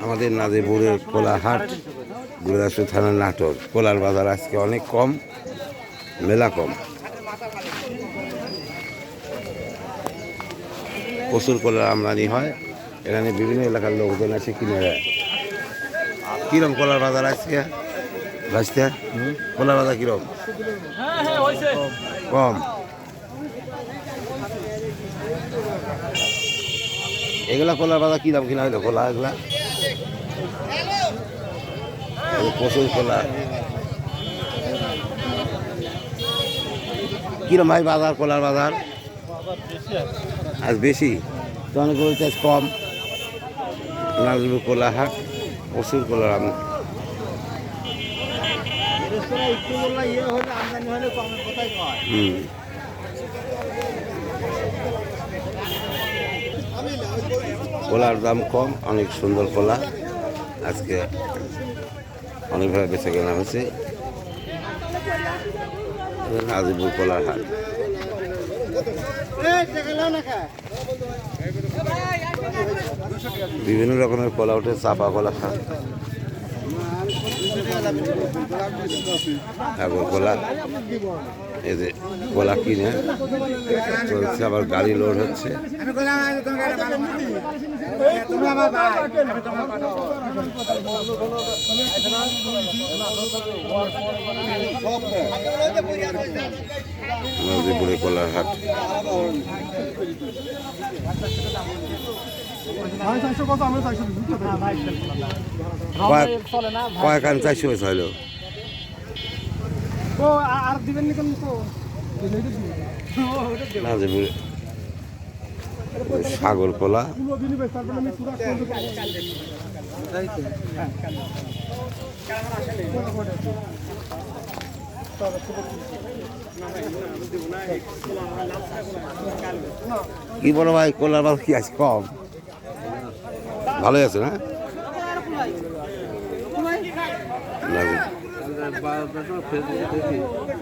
আমাদের নাজিপুরের কোলাহাট গুরুদাসপুর থানার নাটোর কোলার বাজার আজকে অনেক কম, মেলা কম। প্রচুর কোলার আমদানি হয়, এখানে বিভিন্ন এলাকার লোকজন আছে কিনে দেয়। কিরম কোলার বাজার আজকে রাস্তা? কোলার বাজার কিরম? কম। এগুলা কোলার বাজার কি দাম কিনা হইলো? কোলা এগুলা প্রচুর কোলা। কিরম ভাই বাজার? কোলার বাজার আজ বেশি, তখন বলতে আজ কম। নাজিপুর কোলাহাট প্রচুর কোলার আমি কোলার দাম কম, অনেক সুন্দর কোলা আজকে অনেকভাবে বেঁচে কেনা হয়েছে। নাজিপুর কোলার হাট। বিভিন্ন রকমের কলা ওঠে, চাপা কলা খান, সাগর কলা। এই যে কলা কিনে চলছে, আবার গাড়ি লোড হচ্ছে। নাজিপুরে কলার হাট। কয়েক আন 400 হয়েছে হইলো। নাজিপুরে সাগর কলা। কি বলো ভাই, কলার বাজার কি আছে? কম, ভালোই আছে না?